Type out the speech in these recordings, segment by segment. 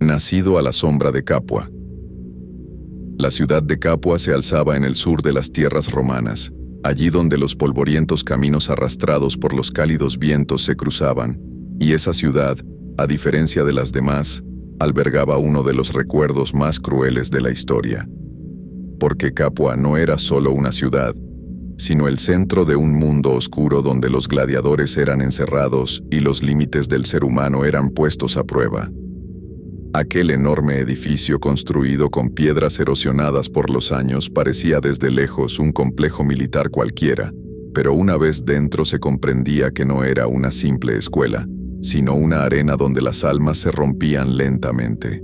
nacido a la sombra de Capua. La ciudad de Capua se alzaba en el sur de las tierras romanas, allí donde los polvorientos caminos arrastrados por los cálidos vientos se cruzaban, y esa ciudad, a diferencia de las demás, albergaba uno de los recuerdos más crueles de la historia. Porque Capua no era solo una ciudad, sino el centro de un mundo oscuro donde los gladiadores eran encerrados y los límites del ser humano eran puestos a prueba. Aquel enorme edificio construido con piedras erosionadas por los años parecía desde lejos un complejo militar cualquiera, pero una vez dentro se comprendía que no era una simple escuela, sino una arena donde las almas se rompían lentamente.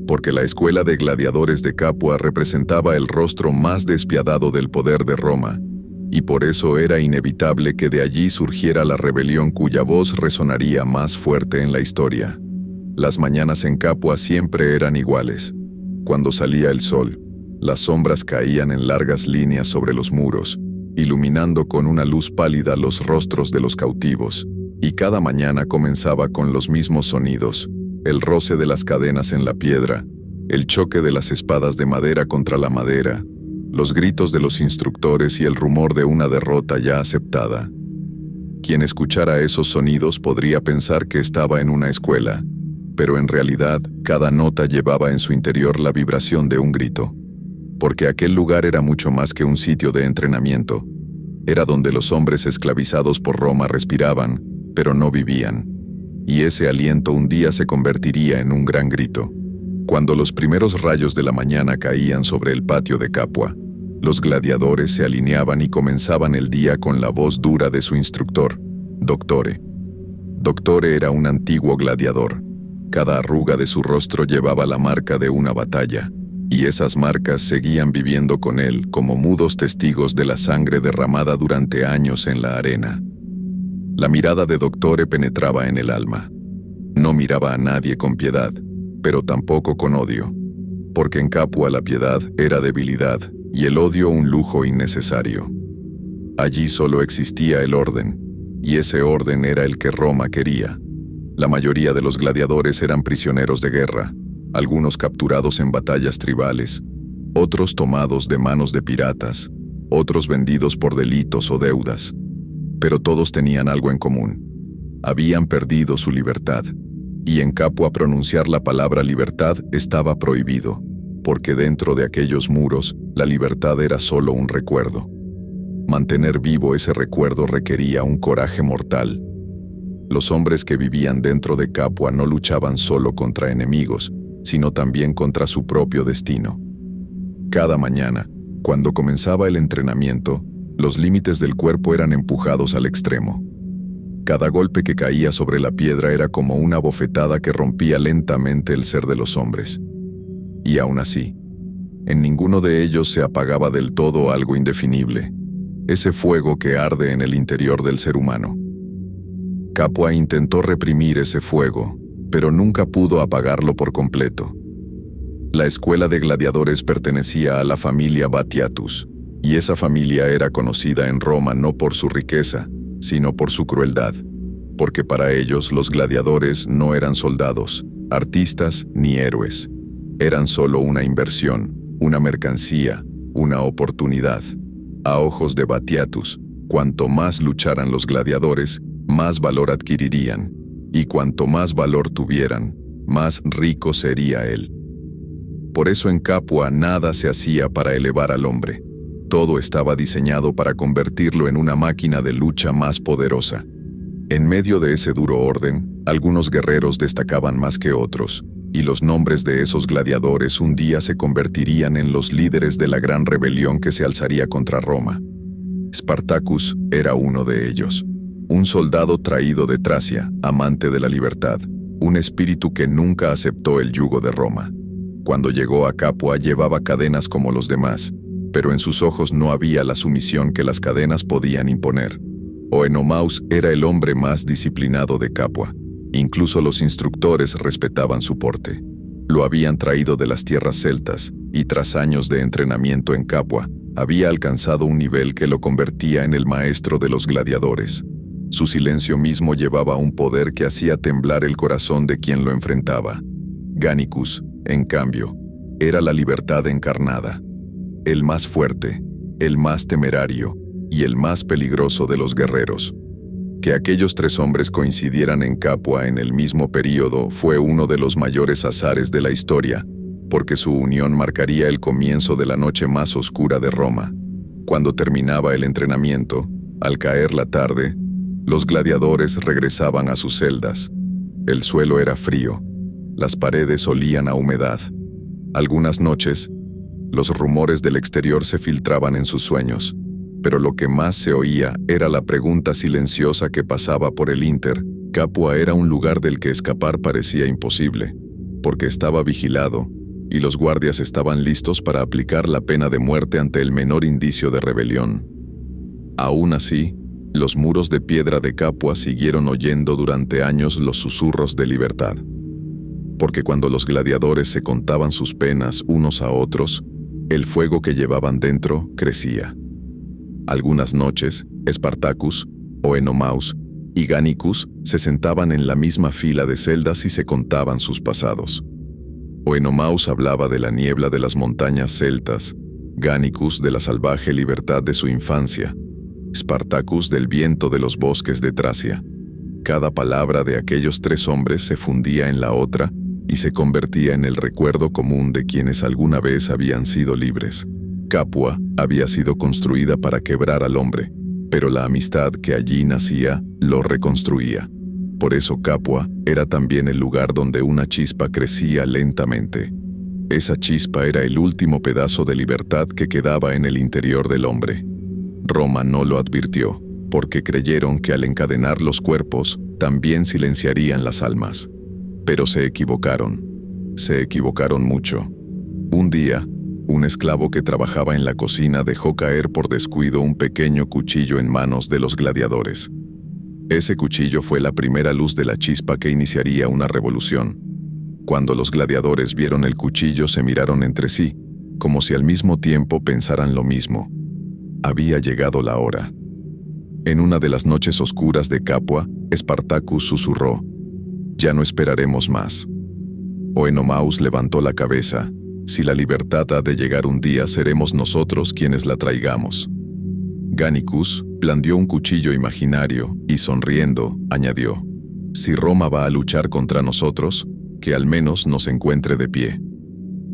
Porque la escuela de gladiadores de Capua representaba el rostro más despiadado del poder de Roma, y por eso era inevitable que de allí surgiera la rebelión cuya voz resonaría más fuerte en la historia. Las mañanas en Capua siempre eran iguales. Cuando salía el sol, las sombras caían en largas líneas sobre los muros, iluminando con una luz pálida los rostros de los cautivos, y cada mañana comenzaba con los mismos sonidos: el roce de las cadenas en la piedra, el choque de las espadas de madera contra la madera, los gritos de los instructores y el rumor de una derrota ya aceptada. Quien escuchara esos sonidos podría pensar que estaba en una escuela, pero en realidad cada nota llevaba en su interior la vibración de un grito. Porque aquel lugar era mucho más que un sitio de entrenamiento. Era donde los hombres esclavizados por Roma respiraban, pero no vivían. Y ese aliento un día se convertiría en un gran grito. Cuando los primeros rayos de la mañana caían sobre el patio de Capua, los gladiadores se alineaban y comenzaban el día con la voz dura de su instructor, Doctore. Doctore era un antiguo gladiador. Cada arruga de su rostro llevaba la marca de una batalla, y esas marcas seguían viviendo con él como mudos testigos de la sangre derramada durante años en la arena. La mirada de Doctore penetraba en el alma. No miraba a nadie con piedad, pero tampoco con odio, porque en Capua la piedad era debilidad y el odio un lujo innecesario. Allí solo existía el orden, y ese orden era el que Roma quería. La mayoría de los gladiadores eran prisioneros de guerra, algunos capturados en batallas tribales, otros tomados de manos de piratas, otros vendidos por delitos o deudas. Pero todos tenían algo en común: habían perdido su libertad, y en Capua pronunciar la palabra libertad estaba prohibido, porque dentro de aquellos muros la libertad era solo un recuerdo. Mantener vivo ese recuerdo requería un coraje mortal. Los hombres que vivían dentro de Capua no luchaban solo contra enemigos, sino también contra su propio destino. Cada mañana, cuando comenzaba el entrenamiento, los límites del cuerpo eran empujados al extremo. Cada golpe que caía sobre la piedra era como una bofetada que rompía lentamente el ser de los hombres. Y aún así, en ninguno de ellos se apagaba del todo algo indefinible, ese fuego que arde en el interior del ser humano. Capua intentó reprimir ese fuego, pero nunca pudo apagarlo por completo. La escuela de gladiadores pertenecía a la familia Batiatus, y esa familia era conocida en Roma no por su riqueza, sino por su crueldad, porque para ellos los gladiadores no eran soldados, artistas ni héroes. Eran solo una inversión, una mercancía, una oportunidad. A ojos de Batiatus, cuanto más lucharan los gladiadores, más valor adquirirían, y cuanto más valor tuvieran, más rico sería él. Por eso en Capua nada se hacía para elevar al hombre. Todo estaba diseñado para convertirlo en una máquina de lucha más poderosa. En medio de ese duro orden, algunos guerreros destacaban más que otros, y los nombres de esos gladiadores un día se convertirían en los líderes de la gran rebelión que se alzaría contra Roma. Spartacus era uno de ellos. Un soldado traído de Tracia, amante de la libertad, un espíritu que nunca aceptó el yugo de Roma. Cuando llegó a Capua llevaba cadenas como los demás, pero en sus ojos no había la sumisión que las cadenas podían imponer. Oenomaus era el hombre más disciplinado de Capua. Incluso los instructores respetaban su porte. Lo habían traído de las tierras celtas, y tras años de entrenamiento en Capua, había alcanzado un nivel que lo convertía en el maestro de los gladiadores. Su silencio mismo llevaba un poder que hacía temblar el corazón de quien lo enfrentaba. Gánicus, en cambio, era la libertad encarnada, el más fuerte, el más temerario y el más peligroso de los guerreros. Que aquellos tres hombres coincidieran en Capua en el mismo período fue uno de los mayores azares de la historia, porque su unión marcaría el comienzo de la noche más oscura de Roma. Cuando terminaba el entrenamiento, al caer la tarde, los gladiadores regresaban a sus celdas. El suelo era frío, las paredes olían a humedad. Algunas noches, los rumores del exterior se filtraban en sus sueños, pero lo que más se oía era la pregunta silenciosa que pasaba por el Inter. Capua era un lugar del que escapar parecía imposible, porque estaba vigilado, y los guardias estaban listos para aplicar la pena de muerte ante el menor indicio de rebelión. Aún así, los muros de piedra de Capua siguieron oyendo durante años los susurros de libertad. Porque cuando los gladiadores se contaban sus penas unos a otros, el fuego que llevaban dentro crecía. Algunas noches, Spartacus, Oenomaus y Gánicus se sentaban en la misma fila de celdas y se contaban sus pasados. Oenomaus hablaba de la niebla de las montañas celtas, Gánicus de la salvaje libertad de su infancia, Spartacus del viento de los bosques de Tracia. Cada palabra de aquellos tres hombres se fundía en la otra y se convertía en el recuerdo común de quienes alguna vez habían sido libres. Capua había sido construida para quebrar al hombre, pero la amistad que allí nacía lo reconstruía. Por eso Capua era también el lugar donde una chispa crecía lentamente. Esa chispa era el último pedazo de libertad que quedaba en el interior del hombre. Roma no lo advirtió, porque creyeron que al encadenar los cuerpos, también silenciarían las almas. Pero se equivocaron mucho. Un día, un esclavo que trabajaba en la cocina dejó caer por descuido un pequeño cuchillo en manos de los gladiadores. Ese cuchillo fue la primera luz de la chispa que iniciaría una revolución. Cuando los gladiadores vieron el cuchillo, se miraron entre sí, como si al mismo tiempo pensaran lo mismo. Había llegado la hora. En una de las noches oscuras de Capua, Spartacus susurró: «Ya no esperaremos más». Oenomaus levantó la cabeza: «Si la libertad ha de llegar un día, seremos nosotros quienes la traigamos». Gánicus blandió un cuchillo imaginario y, sonriendo, añadió: «Si Roma va a luchar contra nosotros, que al menos nos encuentre de pie».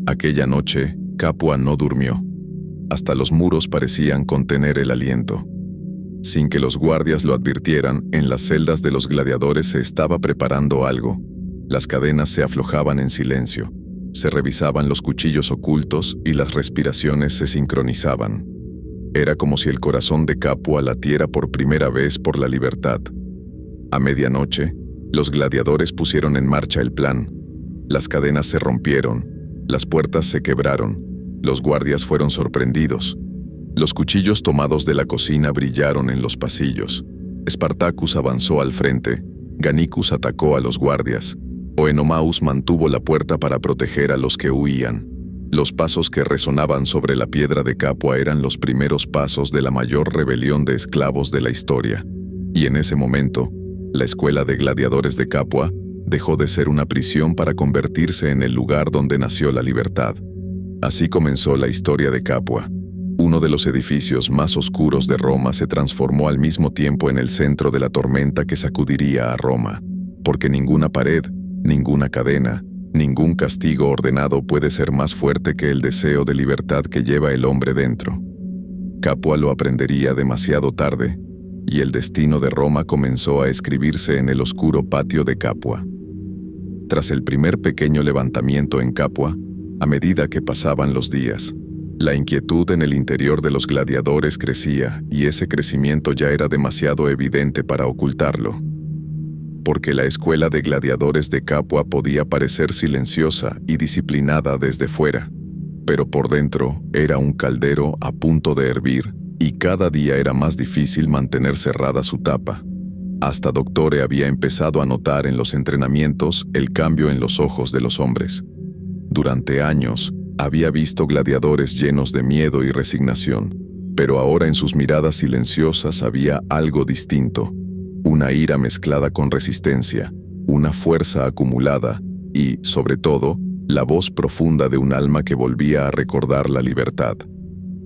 Aquella noche, Capua no durmió. Hasta los muros parecían contener el aliento. Sin que los guardias lo advirtieran, en las celdas de los gladiadores se estaba preparando algo. Las cadenas se aflojaban en silencio. Se revisaban los cuchillos ocultos y las respiraciones se sincronizaban. Era como si el corazón de Capua latiera por primera vez por la libertad. A medianoche, los gladiadores pusieron en marcha el plan. Las cadenas se rompieron, las puertas se quebraron, los guardias fueron sorprendidos. Los cuchillos tomados de la cocina brillaron en los pasillos. Spartacus avanzó al frente, Gánicus atacó a los guardias. Oenomaus mantuvo la puerta para proteger a los que huían. Los pasos que resonaban sobre la piedra de Capua eran los primeros pasos de la mayor rebelión de esclavos de la historia. Y en ese momento, la escuela de gladiadores de Capua dejó de ser una prisión para convertirse en el lugar donde nació la libertad. Así comenzó la historia de Capua. Uno de los edificios más oscuros de Roma se transformó al mismo tiempo en el centro de la tormenta que sacudiría a Roma, porque ninguna pared, ninguna cadena, ningún castigo ordenado puede ser más fuerte que el deseo de libertad que lleva el hombre dentro. Capua lo aprendería demasiado tarde, y el destino de Roma comenzó a escribirse en el oscuro patio de Capua. Tras el primer pequeño levantamiento en Capua, a medida que pasaban los días, la inquietud en el interior de los gladiadores crecía, y ese crecimiento ya era demasiado evidente para ocultarlo. Porque la escuela de gladiadores de Capua podía parecer silenciosa y disciplinada desde fuera, pero por dentro era un caldero a punto de hervir, y cada día era más difícil mantener cerrada su tapa. Hasta Doctore había empezado a notar en los entrenamientos el cambio en los ojos de los hombres. Durante años, había visto gladiadores llenos de miedo y resignación, pero ahora en sus miradas silenciosas había algo distinto, una ira mezclada con resistencia, una fuerza acumulada, y, sobre todo, la voz profunda de un alma que volvía a recordar la libertad.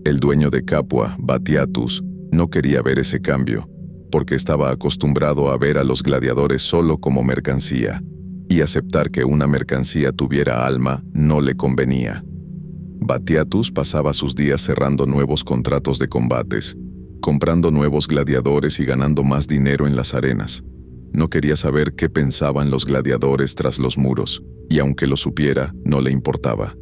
El dueño de Capua, Batiatus, no quería ver ese cambio, porque estaba acostumbrado a ver a los gladiadores solo como mercancía, y aceptar que una mercancía tuviera alma no le convenía. Batiatus pasaba sus días cerrando nuevos contratos de combates, comprando nuevos gladiadores y ganando más dinero en las arenas. No quería saber qué pensaban los gladiadores tras los muros, y aunque lo supiera, no le importaba,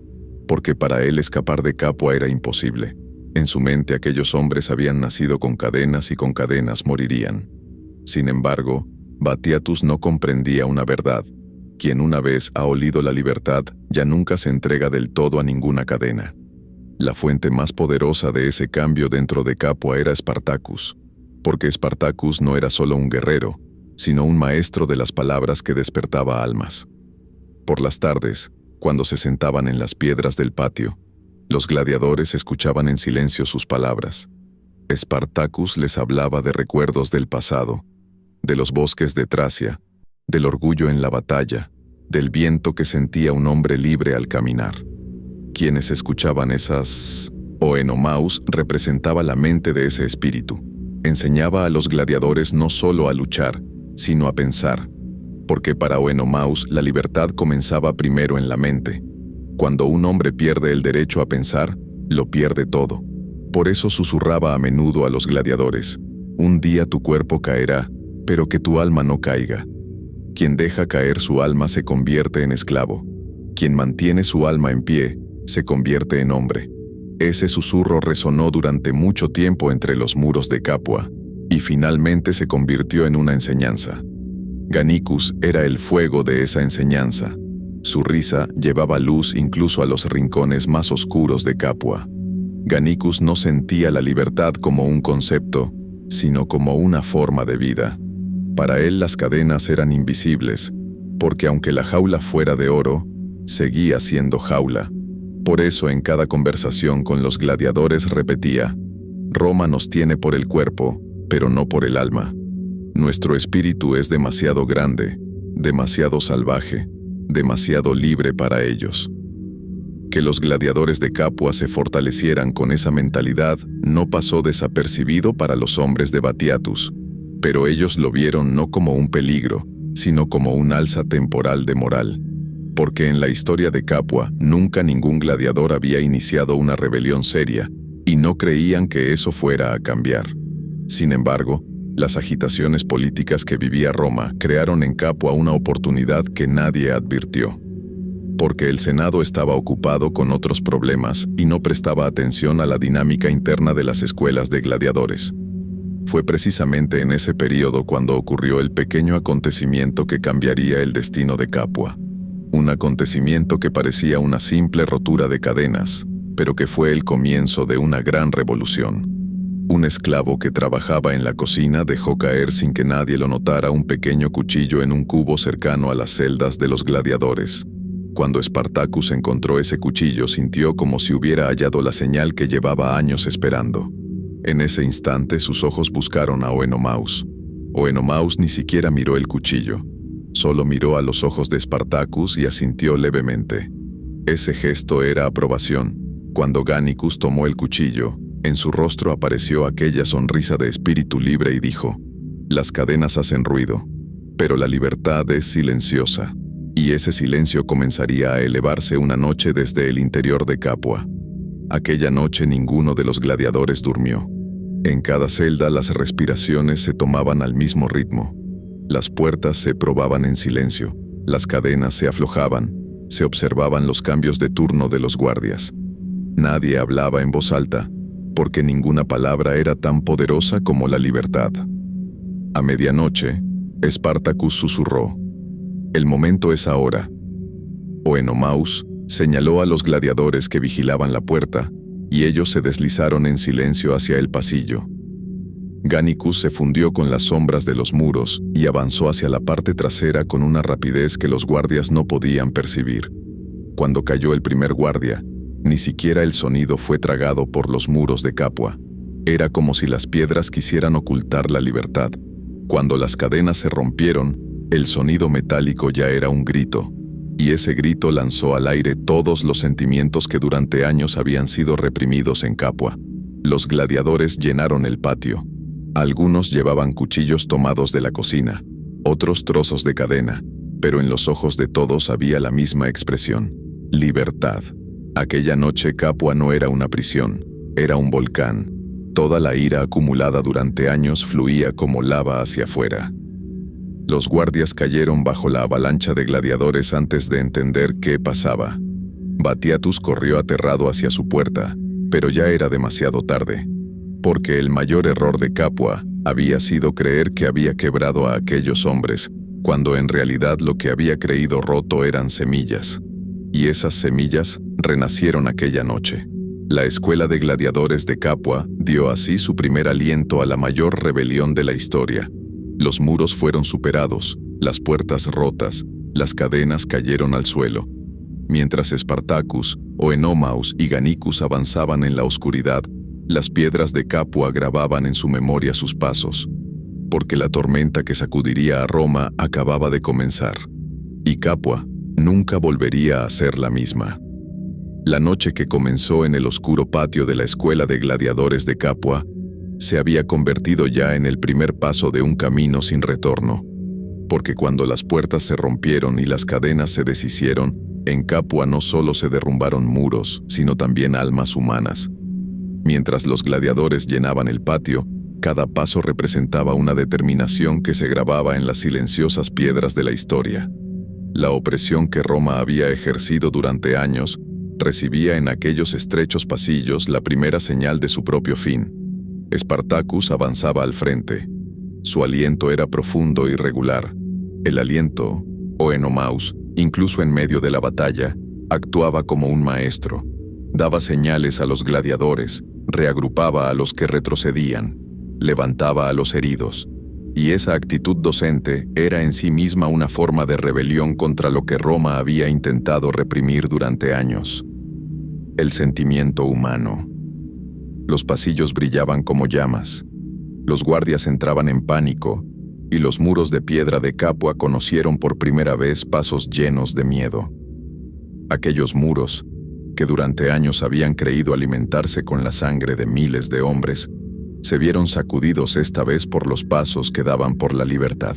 porque para él escapar de Capua era imposible. En su mente aquellos hombres habían nacido con cadenas y con cadenas morirían. Sin embargo, Batiatus no comprendía una verdad. Quien una vez ha olido la libertad ya nunca se entrega del todo a ninguna cadena. La fuente más poderosa de ese cambio dentro de Capua era Spartacus, porque Spartacus no era solo un guerrero, sino un maestro de las palabras que despertaba almas. Por las tardes, cuando se sentaban en las piedras del patio, los gladiadores escuchaban en silencio sus palabras. Spartacus les hablaba de recuerdos del pasado, de los bosques de Tracia, del orgullo en la batalla, del viento que sentía un hombre libre al caminar. Quienes escuchaban esas Oenomaus representaba la mente de ese espíritu. Enseñaba a los gladiadores no solo a luchar, sino a pensar, porque para Oenomaus la libertad comenzaba primero en la mente. Cuando un hombre pierde el derecho a pensar, lo pierde todo. Por eso susurraba a menudo a los gladiadores: un día tu cuerpo caerá, pero que tu alma no caiga. Quien deja caer su alma se convierte en esclavo. Quien mantiene su alma en pie, se convierte en hombre. Ese susurro resonó durante mucho tiempo entre los muros de Capua, y finalmente se convirtió en una enseñanza. Gannicus era el fuego de esa enseñanza. Su risa llevaba luz incluso a los rincones más oscuros de Capua. Gannicus no sentía la libertad como un concepto, sino como una forma de vida. Para él las cadenas eran invisibles, porque aunque la jaula fuera de oro, seguía siendo jaula. Por eso en cada conversación con los gladiadores repetía: Roma nos tiene por el cuerpo, pero no por el alma. Nuestro espíritu es demasiado grande, demasiado salvaje, demasiado libre para ellos. Que los gladiadores de Capua se fortalecieran con esa mentalidad no pasó desapercibido para los hombres de Batiatus, pero ellos lo vieron no como un peligro, sino como un alza temporal de moral. Porque en la historia de Capua nunca ningún gladiador había iniciado una rebelión seria, y no creían que eso fuera a cambiar. Sin embargo, las agitaciones políticas que vivía Roma crearon en Capua una oportunidad que nadie advirtió. Porque el Senado estaba ocupado con otros problemas y no prestaba atención a la dinámica interna de las escuelas de gladiadores. Fue precisamente en ese período cuando ocurrió el pequeño acontecimiento que cambiaría el destino de Capua. Un acontecimiento que parecía una simple rotura de cadenas, pero que fue el comienzo de una gran revolución. Un esclavo que trabajaba en la cocina dejó caer sin que nadie lo notara un pequeño cuchillo en un cubo cercano a las celdas de los gladiadores. Cuando Spartacus encontró ese cuchillo, sintió como si hubiera hallado la señal que llevaba años esperando. En ese instante sus ojos buscaron a Oenomaus. Oenomaus ni siquiera miró el cuchillo. Solo miró a los ojos de Spartacus y asintió levemente. Ese gesto era aprobación. Cuando Gannicus tomó el cuchillo, en su rostro apareció aquella sonrisa de espíritu libre y dijo: las cadenas hacen ruido, pero la libertad es silenciosa. Y ese silencio comenzaría a elevarse una noche desde el interior de Capua. Aquella noche ninguno de los gladiadores durmió. En cada celda las respiraciones se tomaban al mismo ritmo. Las puertas se probaban en silencio, las cadenas se aflojaban, se observaban los cambios de turno de los guardias. Nadie hablaba en voz alta, porque ninguna palabra era tan poderosa como la libertad. A medianoche, Spartacus susurró: el momento es ahora. Oenomaus señaló a los gladiadores que vigilaban la puerta, y ellos se deslizaron en silencio hacia el pasillo. Gannicus se fundió con las sombras de los muros y avanzó hacia la parte trasera con una rapidez que los guardias no podían percibir. Cuando cayó el primer guardia, ni siquiera el sonido fue tragado por los muros de Capua. Era como si las piedras quisieran ocultar la libertad. Cuando las cadenas se rompieron, el sonido metálico ya era un grito, y ese grito lanzó al aire todos los sentimientos que durante años habían sido reprimidos en Capua. Los gladiadores llenaron el patio. Algunos llevaban cuchillos tomados de la cocina, otros trozos de cadena, pero en los ojos de todos había la misma expresión: libertad. Aquella noche Capua no era una prisión, era un volcán. Toda la ira acumulada durante años fluía como lava hacia afuera. Los guardias cayeron bajo la avalancha de gladiadores antes de entender qué pasaba. Batiatus corrió aterrado hacia su puerta, pero ya era demasiado tarde, porque el mayor error de Capua había sido creer que había quebrado a aquellos hombres, cuando en realidad lo que había creído roto eran semillas. Y esas semillas renacieron aquella noche. La escuela de gladiadores de Capua dio así su primer aliento a la mayor rebelión de la historia. Los muros fueron superados, las puertas rotas, las cadenas cayeron al suelo. Mientras Spartacus, Oenomaus y Gannicus avanzaban en la oscuridad, las piedras de Capua grababan en su memoria sus pasos, porque la tormenta que sacudiría a Roma acababa de comenzar, y Capua nunca volvería a ser la misma. La noche que comenzó en el oscuro patio de la escuela de gladiadores de Capua se había convertido ya en el primer paso de un camino sin retorno, porque cuando las puertas se rompieron y las cadenas se deshicieron, en Capua no solo se derrumbaron muros, sino también almas humanas. Mientras los gladiadores llenaban el patio, cada paso representaba una determinación que se grababa en las silenciosas piedras de la historia. La opresión que Roma había ejercido durante años recibía en aquellos estrechos pasillos la primera señal de su propio fin. Spartacus avanzaba al frente. Su aliento era profundo y regular. El aliento, Oenomaus, incluso en medio de la batalla, actuaba como un maestro. Daba señales a los gladiadores, reagrupaba a los que retrocedían, levantaba a los heridos. Y esa actitud docente era en sí misma una forma de rebelión contra lo que Roma había intentado reprimir durante años. El sentimiento humano. Los pasillos brillaban como llamas. Los guardias entraban en pánico, y los muros de piedra de Capua conocieron por primera vez pasos llenos de miedo. Aquellos muros, que durante años habían creído alimentarse con la sangre de miles de hombres, se vieron sacudidos esta vez por los pasos que daban por la libertad.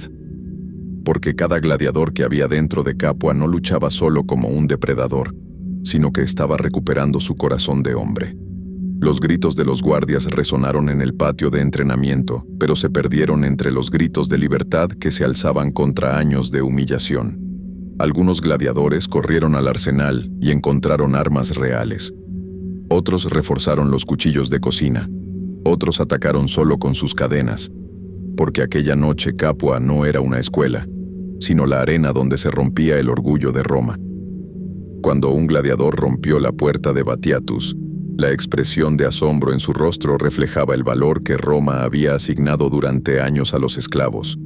Porque cada gladiador que había dentro de Capua no luchaba solo como un depredador, sino que estaba recuperando su corazón de hombre. Los gritos de los guardias resonaron en el patio de entrenamiento, pero se perdieron entre los gritos de libertad que se alzaban contra años de humillación. Algunos gladiadores corrieron al arsenal y encontraron armas reales. Otros reforzaron los cuchillos de cocina. Otros atacaron solo con sus cadenas, porque aquella noche Capua no era una escuela, sino la arena donde se rompía el orgullo de Roma. Cuando un gladiador rompió la puerta de Batiatus, la expresión de asombro en su rostro reflejaba el valor que Roma había asignado durante años a los esclavos.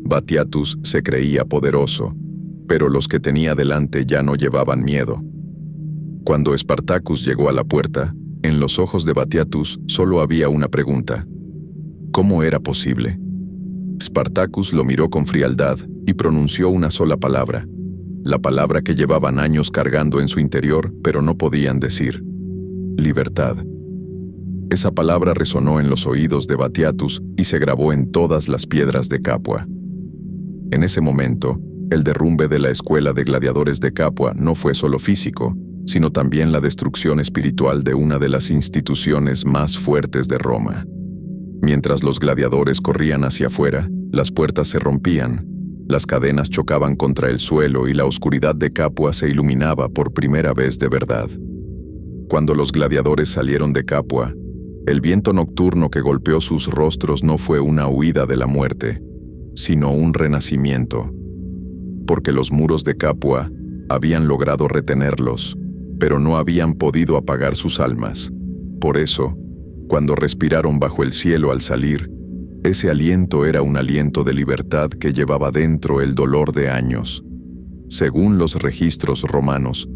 Batiatus se creía poderoso, pero los que tenía delante ya no llevaban miedo. Cuando Spartacus llegó a la puerta, en los ojos de Batiatus solo había una pregunta: ¿cómo era posible? Spartacus lo miró con frialdad y pronunció una sola palabra, la palabra que llevaban años cargando en su interior, pero no podían decir: libertad. Esa palabra resonó en los oídos de Batiatus y se grabó en todas las piedras de Capua. En ese momento, el derrumbe de la escuela de gladiadores de Capua no fue solo físico, sino también la destrucción espiritual de una de las instituciones más fuertes de Roma. Mientras los gladiadores corrían hacia afuera, las puertas se rompían, las cadenas chocaban contra el suelo y la oscuridad de Capua se iluminaba por primera vez de verdad. Cuando los gladiadores salieron de Capua, el viento nocturno que golpeó sus rostros no fue una huida de la muerte, sino un renacimiento. Porque los muros de Capua habían logrado retenerlos, pero no habían podido apagar sus almas. Por eso, cuando respiraron bajo el cielo al salir, ese aliento era un aliento de libertad que llevaba dentro el dolor de años. Según los registros romanos,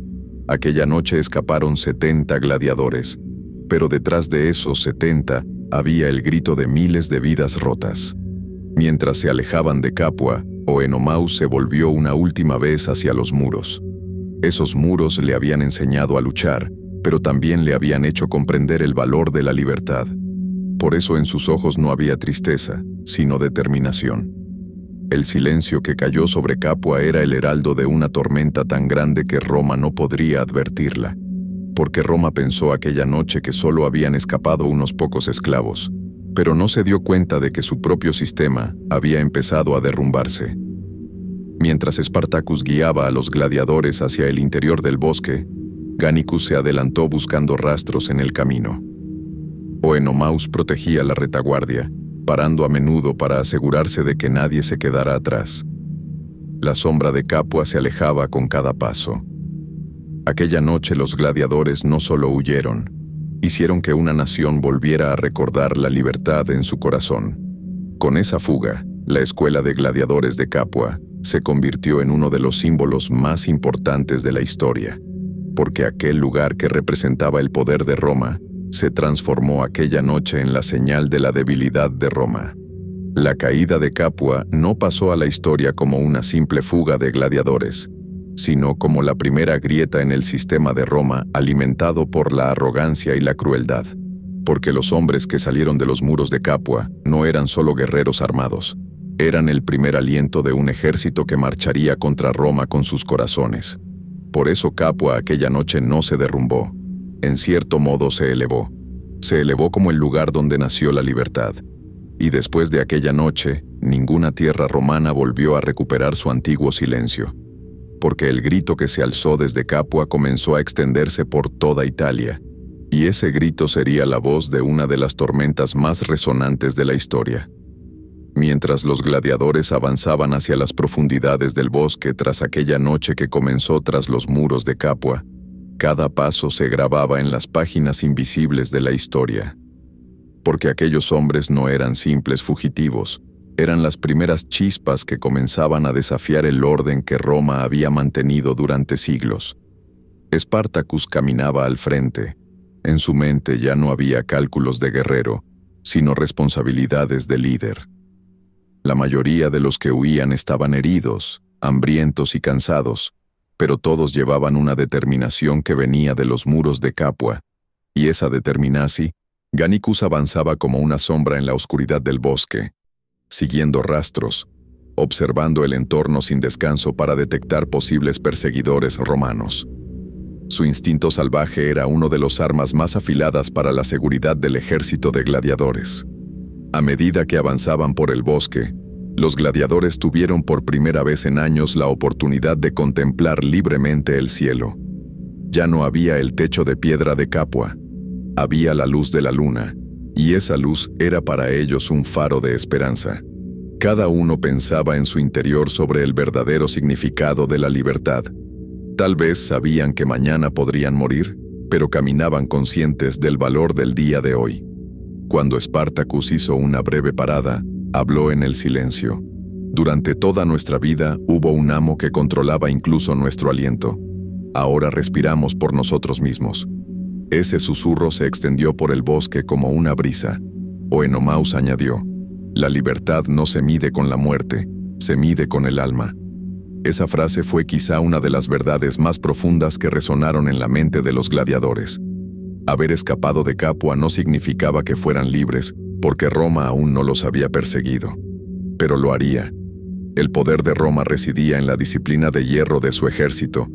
aquella noche escaparon 70 gladiadores, pero detrás de esos 70 había el grito de miles de vidas rotas. Mientras se alejaban de Capua, Oenomaus se volvió una última vez hacia los muros. Esos muros le habían enseñado a luchar, pero también le habían hecho comprender el valor de la libertad. Por eso en sus ojos no había tristeza, sino determinación. El silencio que cayó sobre Capua era el heraldo de una tormenta tan grande que Roma no podría advertirla, porque Roma pensó aquella noche que solo habían escapado unos pocos esclavos, pero no se dio cuenta de que su propio sistema había empezado a derrumbarse. Mientras Spartacus guiaba a los gladiadores hacia el interior del bosque, Gannicus se adelantó buscando rastros en el camino. Oenomaus protegía la retaguardia, parando a menudo para asegurarse de que nadie se quedara atrás. La sombra de Capua se alejaba con cada paso. Aquella noche los gladiadores no solo huyeron, hicieron que una nación volviera a recordar la libertad en su corazón. Con esa fuga, la escuela de gladiadores de Capua se convirtió en uno de los símbolos más importantes de la historia, porque aquel lugar que representaba el poder de Roma se transformó aquella noche en la señal de la debilidad de Roma. La caída de Capua no pasó a la historia como una simple fuga de gladiadores, sino como la primera grieta en el sistema de Roma alimentado por la arrogancia y la crueldad, porque los hombres que salieron de los muros de Capua no eran solo guerreros armados, eran el primer aliento de un ejército que marcharía contra Roma con sus corazones. Por eso Capua aquella noche no se derrumbó, en cierto modo se elevó como el lugar donde nació la libertad. Y después de aquella noche, ninguna tierra romana volvió a recuperar su antiguo silencio, porque el grito que se alzó desde Capua comenzó a extenderse por toda Italia, y ese grito sería la voz de una de las tormentas más resonantes de la historia. Mientras los gladiadores avanzaban hacia las profundidades del bosque tras aquella noche que comenzó tras los muros de Capua, cada paso se grababa en las páginas invisibles de la historia. Porque aquellos hombres no eran simples fugitivos, eran las primeras chispas que comenzaban a desafiar el orden que Roma había mantenido durante siglos. Spartacus caminaba al frente. En su mente ya no había cálculos de guerrero, sino responsabilidades de líder. La mayoría de los que huían estaban heridos, hambrientos y cansados, pero todos llevaban una determinación que venía de los muros de Capua, y esa determinación, Gannicus avanzaba como una sombra en la oscuridad del bosque, siguiendo rastros, observando el entorno sin descanso para detectar posibles perseguidores romanos. Su instinto salvaje era uno de los armas más afiladas para la seguridad del ejército de gladiadores. A medida que avanzaban por el bosque, los gladiadores tuvieron por primera vez en años la oportunidad de contemplar libremente el cielo. Ya no había el techo de piedra de Capua, había la luz de la luna, y esa luz era para ellos un faro de esperanza. Cada uno pensaba en su interior sobre el verdadero significado de la libertad. Tal vez sabían que mañana podrían morir, pero caminaban conscientes del valor del día de hoy. Cuando Spartacus hizo una breve parada, habló en el silencio. Durante toda nuestra vida hubo un amo que controlaba incluso nuestro aliento. Ahora respiramos por nosotros mismos. Ese susurro se extendió por el bosque como una brisa. Oenomaus añadió: la libertad no se mide con la muerte, se mide con el alma. Esa frase fue quizá una de las verdades más profundas que resonaron en la mente de los gladiadores. Haber escapado de Capua no significaba que fueran libres, porque Roma aún no los había perseguido. Pero lo haría. El poder de Roma residía en la disciplina de hierro de su ejército,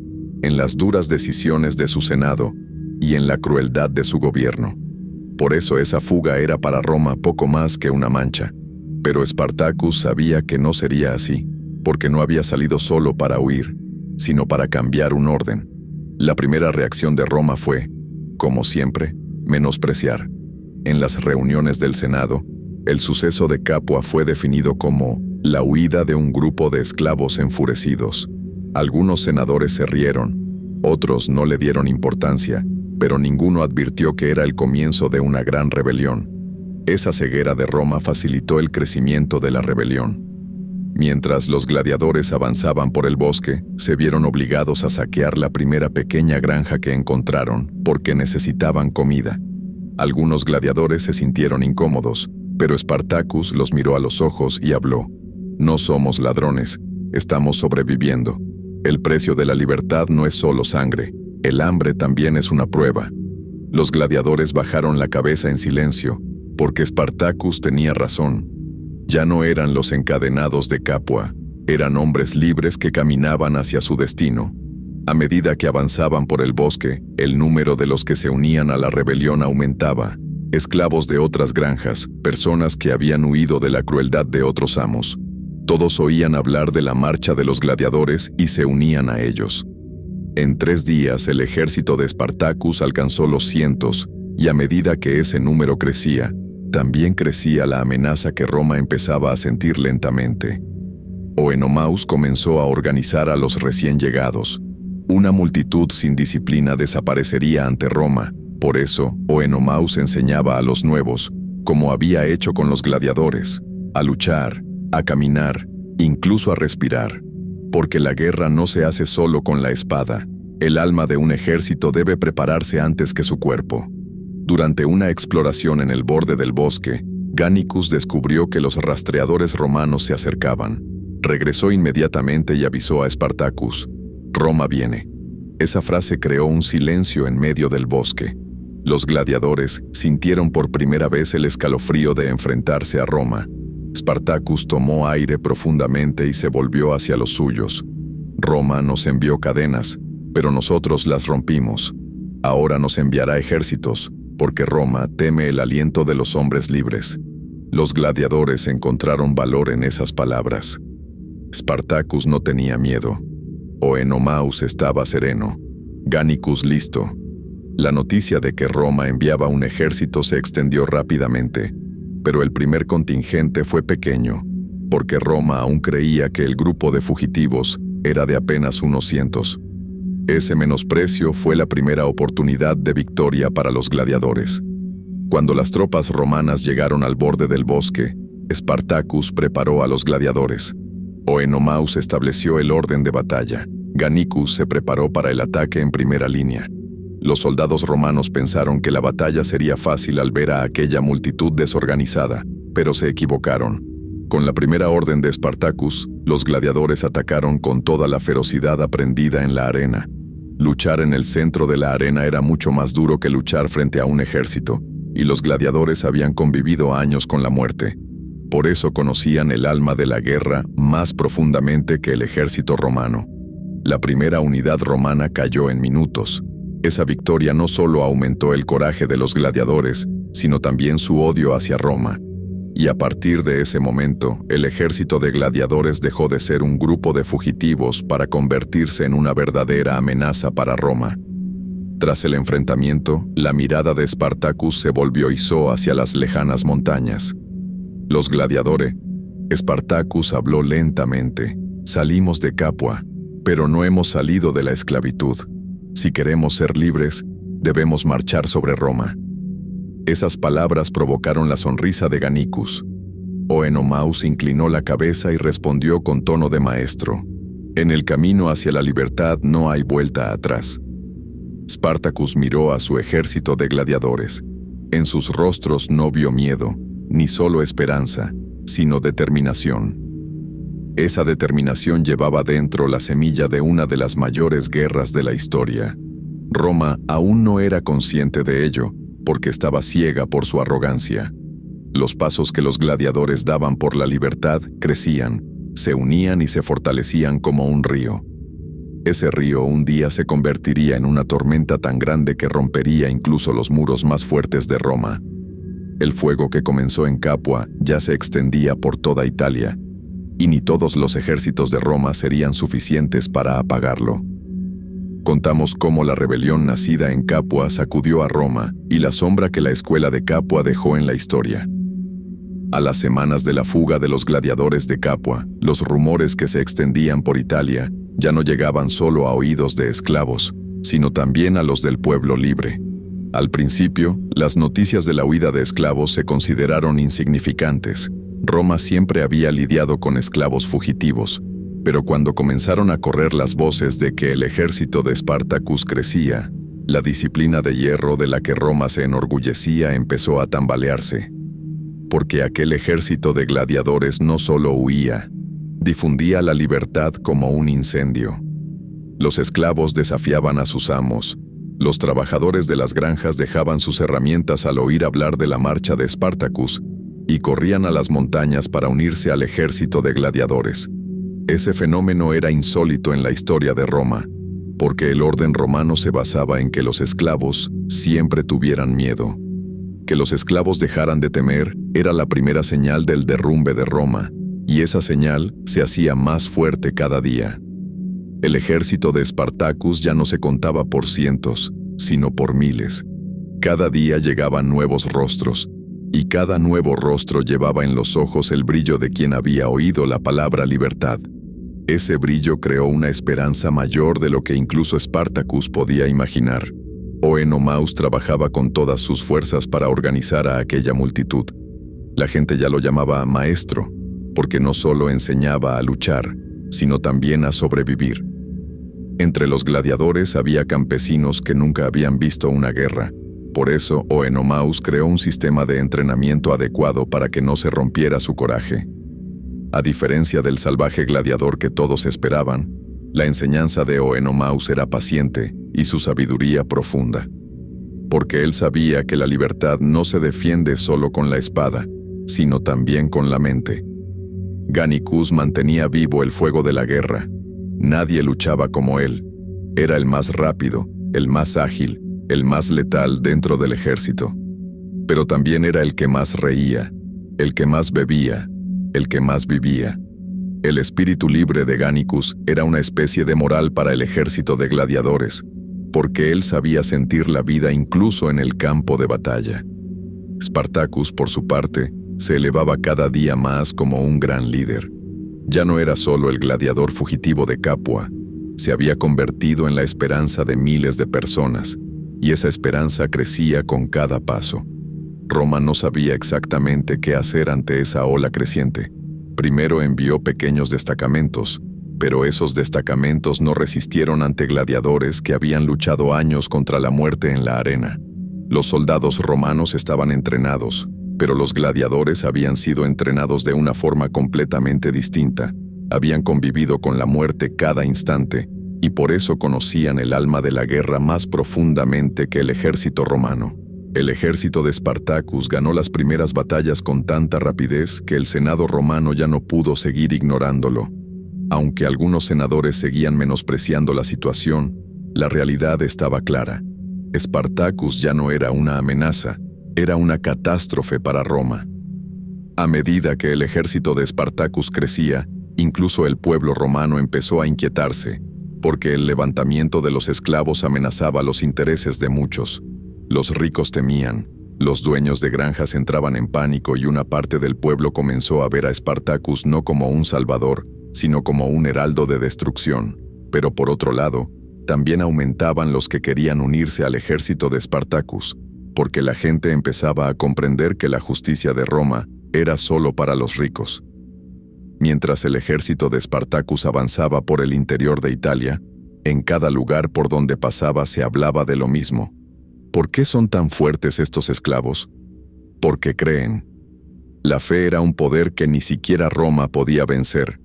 en las duras decisiones de su senado y en la crueldad de su gobierno. Por eso esa fuga era para Roma poco más que una mancha. Pero Spartacus sabía que no sería así, porque no había salido solo para huir, sino para cambiar un orden. La primera reacción de Roma fue, como siempre, menospreciar. En las reuniones del Senado, el suceso de Capua fue definido como la huida de un grupo de esclavos enfurecidos. Algunos senadores se rieron, otros no le dieron importancia, pero ninguno advirtió que era el comienzo de una gran rebelión. Esa ceguera de Roma facilitó el crecimiento de la rebelión. Mientras los gladiadores avanzaban por el bosque, se vieron obligados a saquear la primera pequeña granja que encontraron, porque necesitaban comida. Algunos gladiadores se sintieron incómodos, pero Spartacus los miró a los ojos y habló: No somos ladrones, estamos sobreviviendo. El precio de la libertad no es solo sangre, el hambre también es una prueba. Los gladiadores bajaron la cabeza en silencio, porque Spartacus tenía razón. Ya no eran los encadenados de Capua, eran hombres libres que caminaban hacia su destino. A medida que avanzaban por el bosque, el número de los que se unían a la rebelión aumentaba. Esclavos de otras granjas, personas que habían huido de la crueldad de otros amos. Todos oían hablar de la marcha de los gladiadores y se unían a ellos. En 3 días el ejército de Spartacus alcanzó los cientos, y a medida que ese número crecía, también crecía la amenaza que Roma empezaba a sentir lentamente. Oenomaus comenzó a organizar a los recién llegados. Una multitud sin disciplina desaparecería ante Roma. Por eso, Oenomaus enseñaba a los nuevos, como había hecho con los gladiadores, a luchar, a caminar, incluso a respirar. Porque la guerra no se hace solo con la espada. El alma de un ejército debe prepararse antes que su cuerpo. Durante una exploración en el borde del bosque, Gannicus descubrió que los rastreadores romanos se acercaban. Regresó inmediatamente y avisó a Spartacus: «Roma viene». Esa frase creó un silencio en medio del bosque. Los gladiadores sintieron por primera vez el escalofrío de enfrentarse a Roma. Spartacus tomó aire profundamente y se volvió hacia los suyos. «Roma nos envió cadenas, pero nosotros las rompimos. Ahora nos enviará ejércitos, porque Roma teme el aliento de los hombres libres». Los gladiadores encontraron valor en esas palabras. Spartacus no tenía miedo. Oenomaus estaba sereno. Gannicus listo. La noticia de que Roma enviaba un ejército se extendió rápidamente, pero el primer contingente fue pequeño, porque Roma aún creía que el grupo de fugitivos era de apenas unos cientos. Ese menosprecio fue la primera oportunidad de victoria para los gladiadores. Cuando las tropas romanas llegaron al borde del bosque, Spartacus preparó a los gladiadores. Oenomaus estableció el orden de batalla. Gannicus se preparó para el ataque en primera línea. Los soldados romanos pensaron que la batalla sería fácil al ver a aquella multitud desorganizada, pero se equivocaron. Con la primera orden de Spartacus, los gladiadores atacaron con toda la ferocidad aprendida en la arena. Luchar en el centro de la arena era mucho más duro que luchar frente a un ejército, y los gladiadores habían convivido años con la muerte. Por eso conocían el alma de la guerra más profundamente que el ejército romano. La primera unidad romana cayó en minutos. Esa victoria no solo aumentó el coraje de los gladiadores, sino también su odio hacia Roma. Y a partir de ese momento, el ejército de gladiadores dejó de ser un grupo de fugitivos para convertirse en una verdadera amenaza para Roma. Tras el enfrentamiento, la mirada de Spartacus se volvió izó hacia las lejanas montañas. Los gladiadores. Spartacus habló lentamente. Salimos de Capua, pero no hemos salido de la esclavitud. Si queremos ser libres, debemos marchar sobre Roma. Esas palabras provocaron la sonrisa de Gannicus. Oenomaus inclinó la cabeza y respondió con tono de maestro: «En el camino hacia la libertad no hay vuelta atrás». Spartacus miró a su ejército de gladiadores. En sus rostros no vio miedo, ni solo esperanza, sino determinación. Esa determinación llevaba dentro la semilla de una de las mayores guerras de la historia. Roma aún no era consciente de ello, porque estaba ciega por su arrogancia. Los pasos que los gladiadores daban por la libertad crecían, se unían y se fortalecían como un río. Ese río un día se convertiría en una tormenta tan grande que rompería incluso los muros más fuertes de Roma. El fuego que comenzó en Capua ya se extendía por toda Italia, y ni todos los ejércitos de Roma serían suficientes para apagarlo. Contamos cómo la rebelión nacida en Capua sacudió a Roma y la sombra que la escuela de Capua dejó en la historia. A las semanas de la fuga de los gladiadores de Capua, los rumores que se extendían por Italia ya no llegaban solo a oídos de esclavos, sino también a los del pueblo libre. Al principio, las noticias de la huida de esclavos se consideraron insignificantes. Roma siempre había lidiado con esclavos fugitivos, pero cuando comenzaron a correr las voces de que el ejército de Spartacus crecía, la disciplina de hierro de la que Roma se enorgullecía empezó a tambalearse. Porque aquel ejército de gladiadores no solo huía, Difundía la libertad como un incendio. Los esclavos desafiaban a sus amos. Los trabajadores de las granjas dejaban sus herramientas al oír hablar de la marcha de Spartacus y corrían a las montañas para unirse al ejército de gladiadores. Ese fenómeno era insólito en la historia de Roma, porque el orden romano se basaba en que los esclavos siempre tuvieran miedo. Que los esclavos dejaran de temer era la primera señal del derrumbe de Roma, y esa señal se hacía más fuerte cada día. El ejército de Spartacus ya no se contaba por cientos, sino por miles. Cada día llegaban nuevos rostros, y cada nuevo rostro llevaba en los ojos el brillo de quien había oído la palabra libertad. Ese brillo creó una esperanza mayor de lo que incluso Spartacus podía imaginar. Oenomaus trabajaba con todas sus fuerzas para organizar a aquella multitud. La gente ya lo llamaba maestro, porque no solo enseñaba a luchar, sino también a sobrevivir. Entre los gladiadores había campesinos que nunca habían visto una guerra. Por eso Oenomaus creó un sistema de entrenamiento adecuado para que no se rompiera su coraje. A diferencia del salvaje gladiador que todos esperaban, la enseñanza de Oenomaus era paciente y su sabiduría profunda. Porque él sabía que la libertad no se defiende solo con la espada, sino también con la mente. Gannicus mantenía vivo el fuego de la guerra. Nadie luchaba como él. Era el más rápido, el más ágil, el más letal dentro del ejército. Pero también era el que más reía, el que más bebía, el que más vivía. El espíritu libre de Gannicus era una especie de moral para el ejército de gladiadores, porque él sabía sentir la vida incluso en el campo de batalla. Spartacus, por su parte, se elevaba cada día más como un gran líder. Ya no era solo el gladiador fugitivo de Capua, se había convertido en la esperanza de miles de personas, y esa esperanza crecía con cada paso. Roma no sabía exactamente qué hacer ante esa ola creciente. Primero envió pequeños destacamentos, pero esos destacamentos no resistieron ante gladiadores que habían luchado años contra la muerte en la arena. Los soldados romanos estaban entrenados, pero los gladiadores habían sido entrenados de una forma completamente distinta. Habían convivido con la muerte cada instante, y por eso conocían el alma de la guerra más profundamente que el ejército romano. El ejército de Spartacus ganó las primeras batallas con tanta rapidez que el Senado romano ya no pudo seguir ignorándolo. Aunque algunos senadores seguían menospreciando la situación, la realidad estaba clara. Spartacus ya no era una amenaza, era una catástrofe para Roma. A medida que el ejército de Spartacus crecía, incluso el pueblo romano empezó a inquietarse, porque el levantamiento de los esclavos amenazaba los intereses de muchos. Los ricos temían, los dueños de granjas entraban en pánico y una parte del pueblo comenzó a ver a Spartacus no como un salvador, sino como un heraldo de destrucción. Pero por otro lado, también aumentaban los que querían unirse al ejército de Spartacus, porque la gente empezaba a comprender que la justicia de Roma era solo para los ricos. Mientras el ejército de Spartacus avanzaba por el interior de Italia, en cada lugar por donde pasaba se hablaba de lo mismo. ¿Por qué son tan fuertes estos esclavos? Porque creen. La fe era un poder que ni siquiera Roma podía vencer.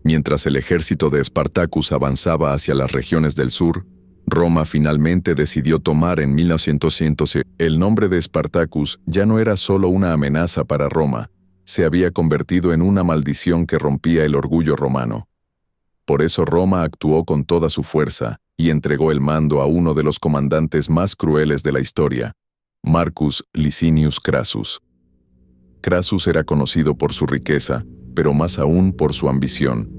Mientras el ejército de Spartacus avanzaba hacia las regiones del sur, Roma finalmente decidió tomar en 1911. El nombre de Spartacus ya no era solo una amenaza para Roma, se había convertido en una maldición que rompía el orgullo romano. Por eso Roma actuó con toda su fuerza y entregó el mando a uno de los comandantes más crueles de la historia, Marcus Licinius Crassus. Crassus era conocido por su riqueza, pero más aún por su ambición.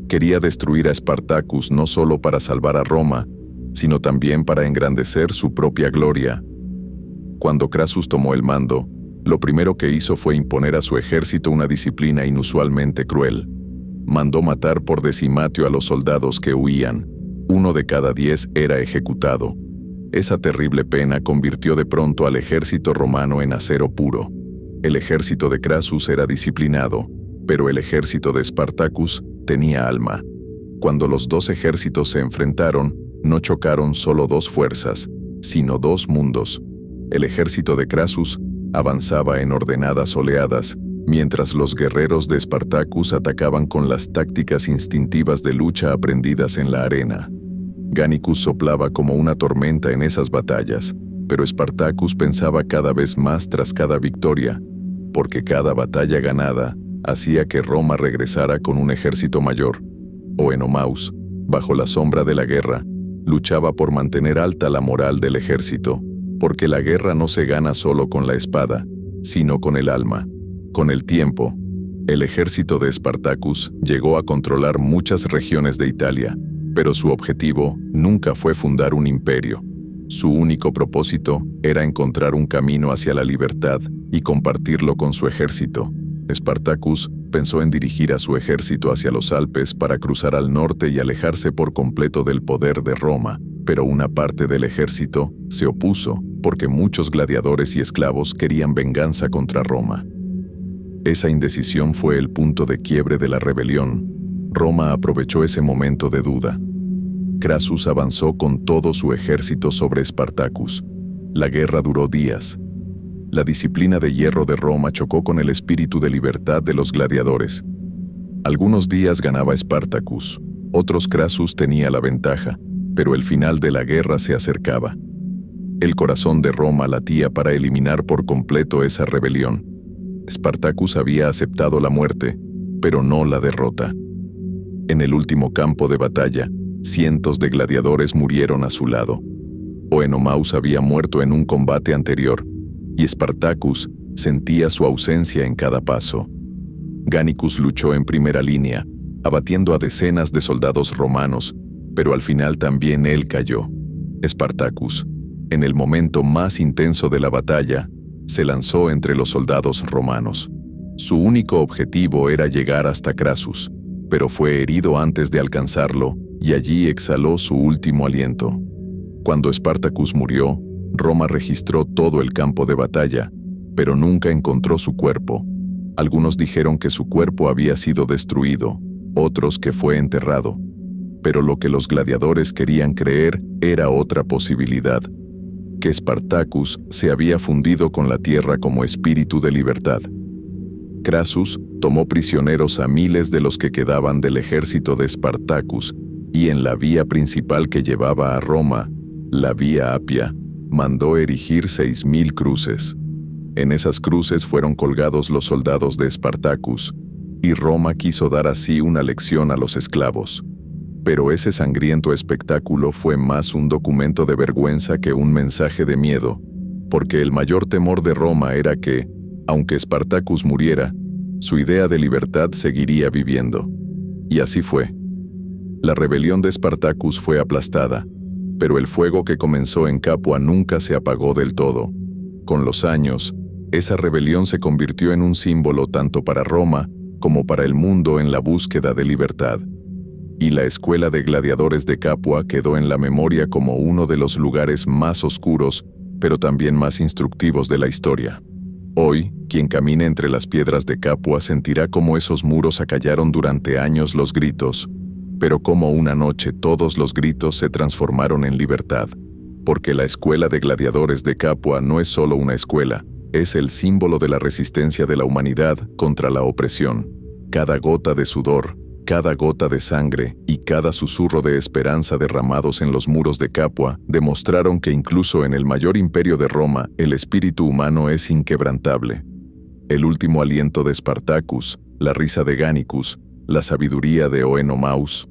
Quería destruir a Spartacus no solo para salvar a Roma, sino también para engrandecer su propia gloria. Cuando Crassus tomó el mando, lo primero que hizo fue imponer a su ejército una disciplina inusualmente cruel. Mandó matar por decimatio a los soldados que huían. 1 de cada 10 era ejecutado. Esa terrible pena convirtió de pronto al ejército romano en acero puro. El ejército de Crassus era disciplinado, pero el ejército de Spartacus tenía alma. Cuando los dos ejércitos se enfrentaron, no chocaron solo dos fuerzas, sino dos mundos. El ejército de Crassus avanzaba en ordenadas oleadas, mientras los guerreros de Espartacus atacaban con las tácticas instintivas de lucha aprendidas en la arena. Gánicus soplaba como una tormenta en esas batallas, pero Espartacus pensaba cada vez más tras cada victoria, porque cada batalla ganada hacía que Roma regresara con un ejército mayor. Oenomaus, bajo la sombra de la guerra, luchaba por mantener alta la moral del ejército, porque la guerra no se gana solo con la espada, sino con el alma. Con el tiempo, el ejército de Espartacus llegó a controlar muchas regiones de Italia, pero su objetivo nunca fue fundar un imperio. Su único propósito era encontrar un camino hacia la libertad y compartirlo con su ejército. Espartacus pensó en dirigir a su ejército hacia los Alpes para cruzar al norte y alejarse por completo del poder de Roma, pero una parte del ejército se opuso porque muchos gladiadores y esclavos querían venganza contra Roma. Esa indecisión fue el punto de quiebre de la rebelión. Roma aprovechó ese momento de duda. Crassus avanzó con todo su ejército sobre Espartacus. La guerra duró días. La disciplina de hierro de Roma chocó con el espíritu de libertad de los gladiadores. Algunos días ganaba Espartacus, otros Crassus tenía la ventaja, pero el final de la guerra se acercaba. El corazón de Roma latía para eliminar por completo esa rebelión. Espartacus había aceptado la muerte, pero no la derrota. En el último campo de batalla, cientos de gladiadores murieron a su lado. Oenomaus había muerto en un combate anterior, y Espartacus sentía su ausencia en cada paso. Gánicus luchó en primera línea, abatiendo a decenas de soldados romanos, pero al final también él cayó. Espartacus, en el momento más intenso de la batalla, se lanzó entre los soldados romanos. Su único objetivo era llegar hasta Crassus, pero fue herido antes de alcanzarlo y allí exhaló su último aliento. Cuando Espartacus murió, Roma registró todo el campo de batalla, pero nunca encontró su cuerpo. Algunos dijeron que su cuerpo había sido destruido, otros que fue enterrado. Pero lo que los gladiadores querían creer era otra posibilidad, que Espartacus se había fundido con la tierra como espíritu de libertad. Crassus tomó prisioneros a miles de los que quedaban del ejército de Espartacus y en la vía principal que llevaba a Roma, la Vía Apia, mandó erigir 6.000 cruces. En esas cruces fueron colgados los soldados de Espartacus, y Roma quiso dar así una lección a los esclavos. Pero ese sangriento espectáculo fue más un documento de vergüenza que un mensaje de miedo, porque el mayor temor de Roma era que, aunque Espartacus muriera, su idea de libertad seguiría viviendo. Y así fue. La rebelión de Espartacus fue aplastada, pero el fuego que comenzó en Capua nunca se apagó del todo. Con los años, esa rebelión se convirtió en un símbolo tanto para Roma como para el mundo en la búsqueda de libertad. Y la escuela de gladiadores de Capua quedó en la memoria como uno de los lugares más oscuros, pero también más instructivos de la historia. Hoy, quien camine entre las piedras de Capua sentirá cómo esos muros acallaron durante años los gritos, pero como una noche todos los gritos se transformaron en libertad, porque la escuela de gladiadores de Capua no es solo una escuela, es el símbolo de la resistencia de la humanidad contra la opresión. Cada gota de sudor, cada gota de sangre y cada susurro de esperanza derramados en los muros de Capua demostraron que incluso en el mayor imperio de Roma, el espíritu humano es inquebrantable. El último aliento de Espartacus, la risa de Gánicus, la sabiduría de Oenomaus,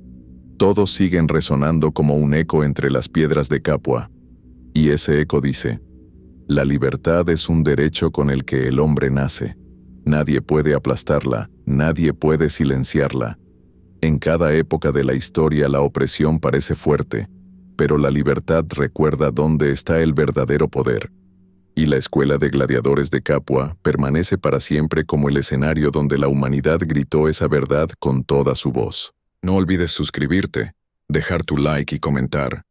todos siguen resonando como un eco entre las piedras de Capua. Y ese eco dice: la libertad es un derecho con el que el hombre nace. Nadie puede aplastarla, nadie puede silenciarla. En cada época de la historia la opresión parece fuerte, pero la libertad recuerda dónde está el verdadero poder. Y la escuela de gladiadores de Capua permanece para siempre como el escenario donde la humanidad gritó esa verdad con toda su voz. No olvides suscribirte, dejar tu like y comentar.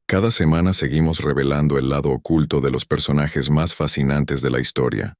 Cada semana seguimos revelando el lado oculto de los personajes más fascinantes de la historia.